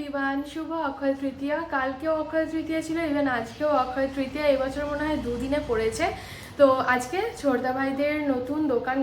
Everyone, শুভ অক্ষয় তৃতীয়া। কালকেও অক্ষয় তৃতীয়া ছিল, even আজকেও অক্ষয় তৃতীয়া। এবছর মনে হয় দুদিনে পড়েছে। তো আজকে ছোটদা ভাইদের নতুন দোকান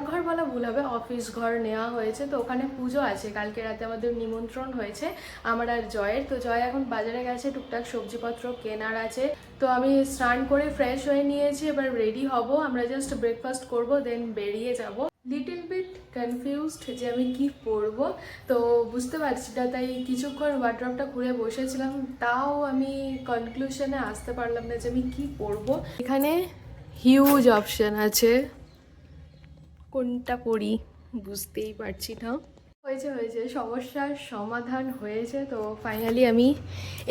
ঘর বলা ভুল হবে, অফিস ঘর নেওয়া হয়েছে। তো ওখানে পুজো আছে, কালকে রাতে আমাদের নিমন্ত্রণ হয়েছে আমার আর জয়ের। তো জয় এখন বাজারে গেছে, টুকটাক সবজিপত্র কেনার আছে। তো আমি স্নান করে ফ্রেশ হয়ে নিয়েছি, এবার রেডি হব। আমরা জাস্ট ব্রেকফাস্ট করব, দেন বেরিয়ে যাব। লিটল বিট কনফিউজড যে আমি কি পরবো, তো বুঝতে পারছি না। তাই কিছুক্ষণ ওয়ার্ড্রপটা ঘুরে বসেছিলাম, তাও আমি কনক্লুশনে আসতে পারলাম না যে আমি কি পরবো। এখানে হিউজ অপশন আছে, কোনটা পরি বুঝতেই পারছি না। হয়েছে সমস্যার সমাধান হয়েছে। তো ফাইনালি আমি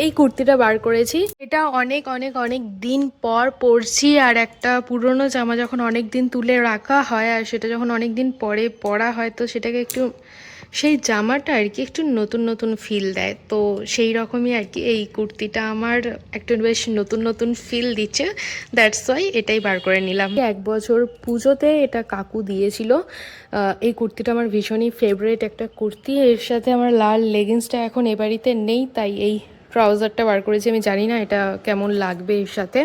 এই কুর্তিটা বার করেছি। এটা অনেক অনেক অনেক দিন পর পরছি। আর একটা পুরনো জামা যখন অনেক দিন তুলে রাখা হয় আর সেটা যখন অনেক দিন পরে পরা হয়, তো সেটাকে একটু, সেই জামাটা আর কি একটু নতুন নতুন ফিল দেয়। তো সেই রকমই আর কি এই কুর্তিটা আমার একটু বেশ নতুন নতুন ফিল দিচ্ছে। দ্যাটস ওয়াই এটাই বার করে নিলাম। 1 বছর পুজোতে এটা কাকু দিয়েছিল। এই কুর্তিটা আমার ভীষণই ফেভারিট একটা কুর্তি। এর সাথে আমার লাল লেগিংসটা এখন এ বাড়িতে নেই, তাই এই ট্রাউজারটা বার করেছি। আমি জানি না এটা কেমন লাগবে এর সাথে,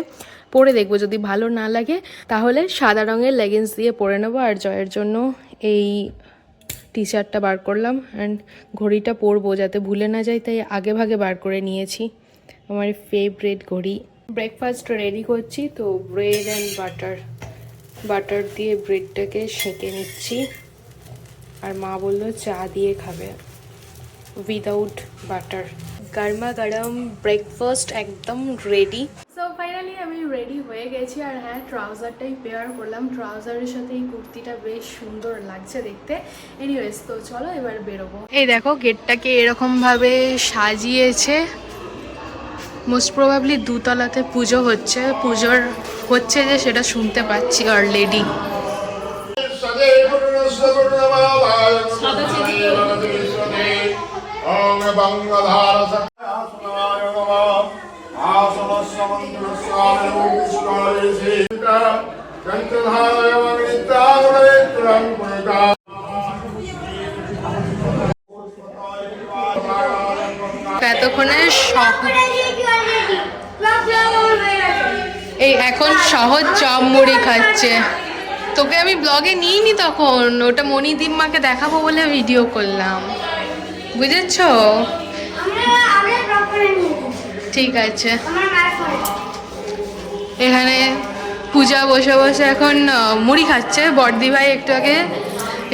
পরে দেখবো। যদি ভালো না লাগে তাহলে সাদা রঙের লেগিংস দিয়ে পরে নেবো। আর জয়ের জন্য এই টি শার্টটা বার করলাম। অ্যান্ড ঘড়িটা পরবো যাতে ভুলে না যাই, তাই আগে ভাগে বার করে নিয়েছি। আমার ফেভারিট ঘড়ি। ব্রেকফাস্ট রেডি করছি। তো ব্রেড অ্যান্ড বাটার দিয়ে ব্রেডটাকে সেঁকে নিচ্ছি। আর মা বললো চা দিয়ে খাবে উইদাউট বাটার। গরমা গরম ব্রেকফাস্ট একদম রেডি। সো ফাইনালি আমি রেডি হয়ে গেছি। আর হ্যাঁ, ট্রাউজারটাই পেয়ার করলাম। ট্রাউজারের সাথে এই কুর্তিটা বেশ সুন্দর লাগছে দেখতে। এনিওয়েজ, তো চলো এবার বেরোবো। এই দেখো, গেটটাকে এরকমভাবে সাজিয়েছে। মোস্ট প্রবাবলি দুতলাতে পুজো হচ্ছে যে সেটা শুনতে পাচ্ছি অলরেডি। এতক্ষণে এই এখন সহজ চপ মুড়ি খাচ্ছে। তোকে আমি ব্লগে নিইনি তখন, ওটা মণিদীপ-মাকে দেখাবো বলে ভিডিও করলাম, বুঝেছ? ঠিক আছে। এখানে পূজা বসে বসে এখন মুড়ি খাচ্ছে। বড়দি ভাই একটু আগে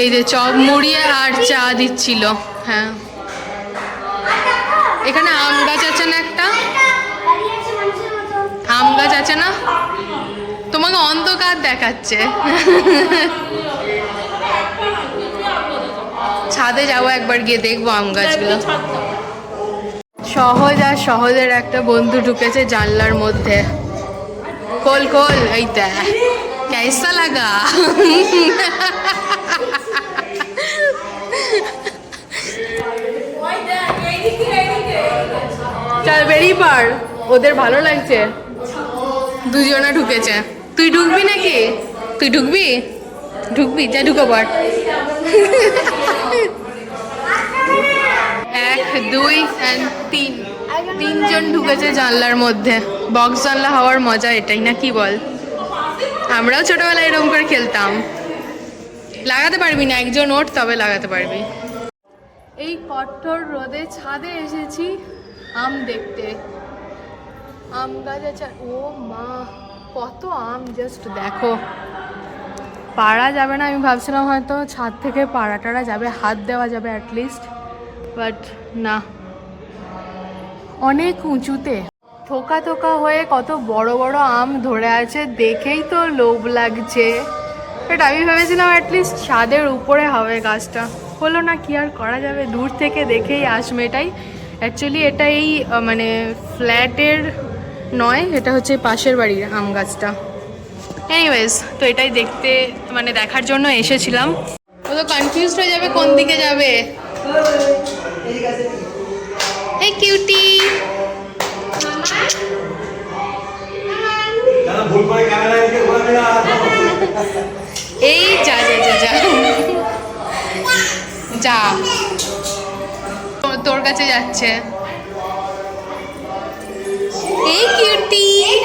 এই যে চপ মুড়ি আর চা দিচ্ছিল। হ্যাঁ, এখানে আম গাছ আছে না, একটা আম গাছ আছে না? তোমাকে অন্ধকার দেখাচ্ছে। ছাদে যাবো একবার, গিয়ে দেখবো আম গাছগুলো। সহজের একটা বন্ধু ঢুকেছে জানলার মধ্যে। খোল এই দেখ কেসা লাগা। চল বেরিয়ে পার, ওদের ভালো লাগছে। দুজনা ঢুকেছে। তুই ঢুকবি নাকি? তুই ঢুকবি যা, ঢুকে পড়। 1, 2 and 3 তিনজন ঢুকেছে জানলার মধ্যে। বক্স জানলা হওয়ার মজা এটাই, না কি বল? আমরাও ছোটবেলায় এরকম করে খেলতাম। লাগাতে পারবি না, একজন ওঠ তবে লাগাতে পারবি। এই কঠোর রোদে ছাদে এসেছি আম দেখতে। আম গাছ আছে। ও মা, কত আম জাস্ট দেখো। পাড়া যাবে না, আমি ভাবছিলাম হয়তো ছাদ থেকে পাড়া যাবে, হাত দেওয়া যাবে অ্যাটলিস্ট, বাট না, অনেক উঁচুতে থোকা হয়ে কত বড় বড় আম ধরে আছে, দেখেই তো লোভ লাগছে। বাট আমি ভেবেছিলাম অ্যাটলিস্ট ছাদের উপরে হবে গাছটা, হলো না। কি আর করা যাবে, দূর থেকে দেখেই আশমেটাই। অ্যাকচুয়ালি এটা এই মানে ফ্ল্যাটের নয়, এটা হচ্ছে পাশের বাড়ির আম গাছটা। এনিওয়েজ, তো এটাই দেখার জন্য এসেছিলাম। ও তো কনফিউজড হয়ে যাবে কোন দিকে যাবে। এই কিউটি, এই যা তোর কাছে যাচ্ছে। এই কিউটি, এই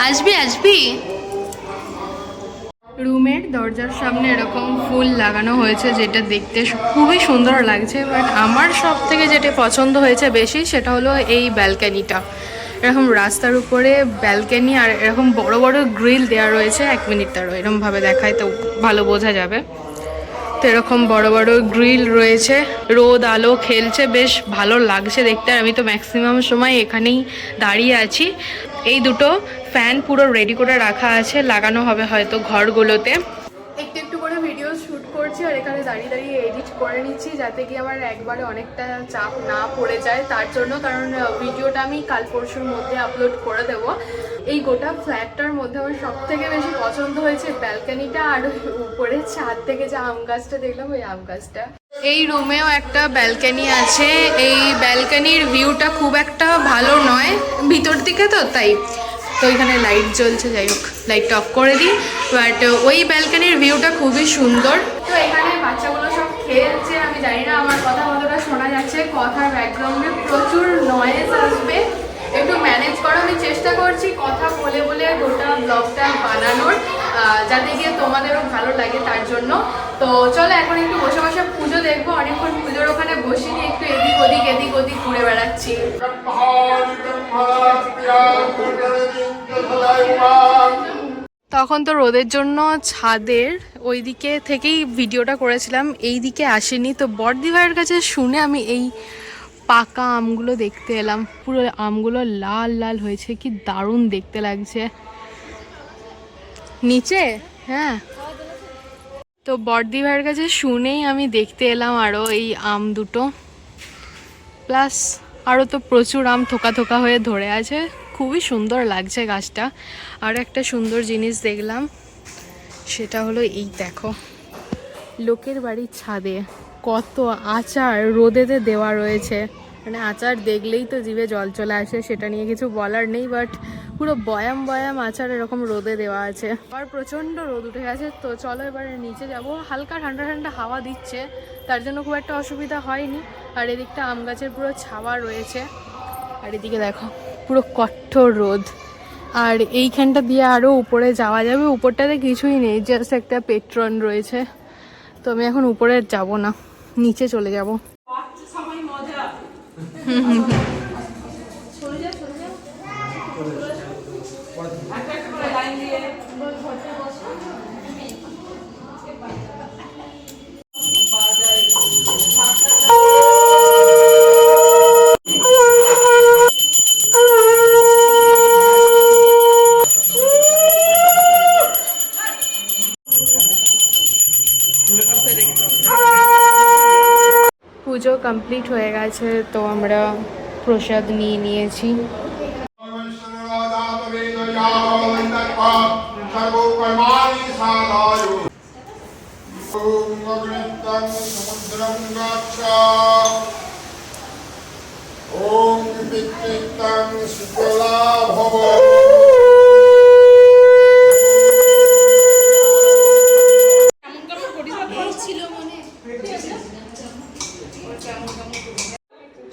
আসবি আসবি। রুমের দরজার সামনে এরকম ফুল লাগানো হয়েছে, যেটা দেখতে খুবই সুন্দর লাগছে। বাট আমার সব থেকে যেটা পছন্দ হয়েছে বেশি সেটা হলো এই ব্যালকানিটা। এরকম রাস্তার উপরে ব্যালকানি আর এরকম বড় বড় গ্রিল দেওয়া রয়েছে। 1 মিনিট তারও এরকমভাবে দেখায় তো ভালো বোঝা যাবে। তো এরকম বড় বড় গ্রিল রয়েছে, রোদ আলো খেলছে, বেশ ভালো লাগছে দেখতে। আর আমি তো ম্যাক্সিমাম সময় এখানেই দাঁড়িয়ে আছি। এই দুটো ফ্যান পুরো রেডি করে রাখা আছে, লাগানো হবে হয়তো ঘরগুলোতে। একটু একটু করে ভিডিও শ্যুট করছি আর এখানে দাঁড়িয়ে দাঁড়িয়ে এডিট করে নিচ্ছি, যাতে কি আমার একবারে অনেকটা চাপ না পড়ে যায় তার জন্য। কারণ ভিডিওটা আমি কাল পরশুর মধ্যে আপলোড করে দেবো। এই গোটা ফ্ল্যাটটার মধ্যে আমার সব থেকে বেশি পছন্দ হয়েছে ব্যালকানিটা, আর উপরে ছাদ থেকে যে আম গাছটা দেখলাম, ওই আম গাছটা। এই রুমেও একটা ব্যালকানি আছে। এই ব্যালকানির ভিউটা খুব একটা ভালো নয়, ভিতর দিকে তো তাই। তো এখানে লাইট জ্বলছে, যাই হোক লাইটটা অফ করে দিই। বাট ওই ব্যালকানির ভিউটা খুবই সুন্দর। তো এখানে বাচ্চাগুলো সব খেলছে, আমি জানি না আমার কথা কতটা শোনা যাচ্ছে। কথার ব্যাকগ্রাউন্ডে প্রচুর নয়েজ আসবে, একটু ম্যানেজ করো। আমি চেষ্টা করছি কথা বলে বলে গোটা ব্লগটা বানানোর, যাতে গিয়ে তোমাদেরও ভালো লাগে তার জন্য। তো চলো এখন একটু বসে বসে পুজো দেখবো। অনেকক্ষণ পুজোর ওখানে বসিনি, একটু এদিক ওদিক ঘুরে বেড়াচ্ছি। তখন তো রোদের জন্য ছাদের ওই দিকে থেকেই ভিডিওটা করেছিলাম, এই দিকে আসেনি। তো বড়দি ভাইয়ের কাছে শুনে আমি এই পাকা আমগুলো দেখতে এলাম। পুরো আমগুলো লাল লাল হয়েছে, কি দারুণ দেখতে লাগছে নিচে। হ্যাঁ, তো বড়দি ভাইয়ের কাছে শুনেই আমি দেখতে এলাম আরও এই আম দুটো। প্লাস আরও তো প্রচুর আম থোকা থোকা হয়ে ধরে আছে, খুবই সুন্দর লাগছে গাছটা। আর একটা সুন্দর জিনিস দেখলাম, সেটা হলো এই দেখো, লোকের বাড়ির ছাদে কত আচার রোদেতে দেওয়া রয়েছে। মানে আচার দেখলেই তো জিভে জল চলে আসে, সেটা নিয়ে কিছু বলার নেই। বাট পুরো বয়াম বয়াম আচার এরকম রোদে দেওয়া আছে। আর প্রচণ্ড রোদ উঠে গেছে। তো চলো এবারে নিচে যাব। হালকা ঠান্ডা ঠান্ডা হাওয়া দিচ্ছে, তার জন্য খুব একটা অসুবিধা হয়নি। আর এদিকটা আম গাছের পুরো ছাওয়া রয়েছে, আর এদিকে দেখো পুরো কঠোর রোদ। আর এইখানটা দিয়ে আরও উপরে যাওয়া যাবে। উপরটাতে কিছুই নেই, জাস্ট একটা পেট্রন রয়েছে। তো আমি এখন উপরে যাব না, নিচে চলে যাব। পুজো কমপ্লিট হয়ে গেছে, তো আমরা প্রসাদ নিয়ে নিয়েছি।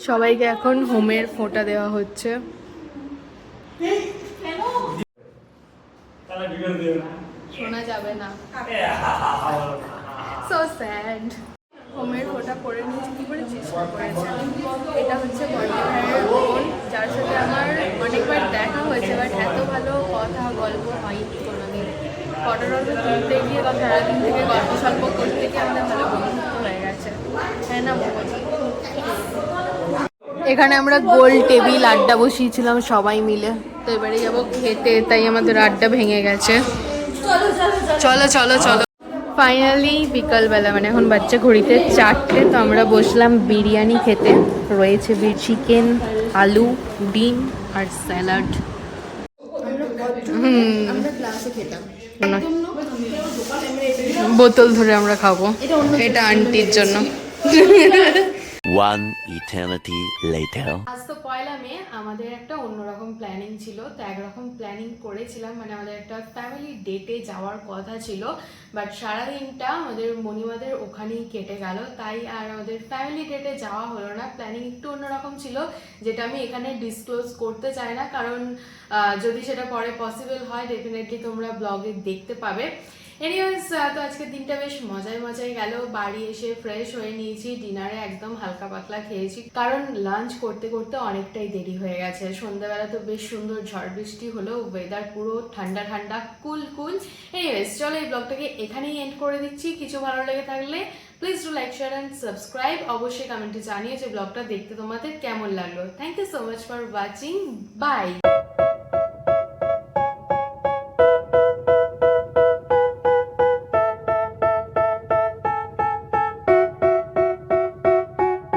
সবাইকে এখন হোমের ফোঁটা দেওয়া হচ্ছে। শোনা যাবে না, সো স্যাড। হোমের ফোঁটা পরে নিয়েছি, কি করে চেষ্টা করেছে। এটা হচ্ছে বড়দি ভাইয়ের বোন, যার সাথে আমার অনেকবার দেখা হয়েছে, বাট এত ভালো কথা গল্প হয়নি কোনোদিন। ফটো টটো তুলতে গিয়ে বা সারাদিন থেকে গল্প সল্প করতে গিয়ে আমাদের ভালো বন্ধুত্ব হয়ে গেছে, হ্যাঁ না বলছি। এখানে আমরা গোল টেবিল আড্ডা বসিয়েছিলাম সবাই মিলে। তো এবারে যাবো খেতে, তাই আমাদের আড্ডা ভেঙে গেছে। চলো চলো চলো। ফাইনালি বিকালবেলা, মানে এখন বাচ্চা ঘড়িতে 4টে, তো আমরা বসলাম বিরিয়ানি খেতে। রয়েছে চিকেন, আলু, ডিম আর স্যালাড। বোতল ধরে আমরা খাবো, এটা আন্টির জন্য। One eternity later. আজ তো পয়লা মে, আমাদের একটা অন্যরকম প্ল্যানিং ছিল। তো একরকম প্ল্যানিং করেছিলাম, মানে আমাদের একটা ফ্যামিলি ডেটে যাওয়ার কথা ছিল, বাট সারাদিনটা আমাদের মণিমাদের ওখানেই কেটে গেল, তাই আর আমাদের ফ্যামিলি ডেটে যাওয়া হলো না। প্ল্যানিং একটু অন্যরকম ছিল, যেটা আমি এখানে ডিসক্লোজ করতে চাই না, কারণ যদি সেটা পরে পসিবল হয় ডেফিনেটলি তোমরা ব্লগে দেখতে পাবে। এনিওয়েজ, তো আজকের দিনটা বেশ মজায় মজায় গেল। বাড়ি এসে ফ্রেশ হয়ে নিয়েছি, ডিনারে একদম হালকা পাতলা খেয়েছি, কারণ লাঞ্চ করতে করতে অনেকটাই দেরি হয়ে গেছে। সন্ধ্যাবেলা তো বেশ সুন্দর ঝড় বৃষ্টি হলো, ওয়েদার পুরো ঠান্ডা ঠান্ডা কুল কুল। এনিওয়েজ, চলো এই ব্লগটাকে এখানেই এন্ড করে দিচ্ছি। কিছু ভালো লেগে থাকলে please do like, share and subscribe. অবশ্যই কমেন্টে জানিয়ে যে ব্লগটা দেখতে তোমাদের কেমন লাগলো। Thank you so much for watching. By.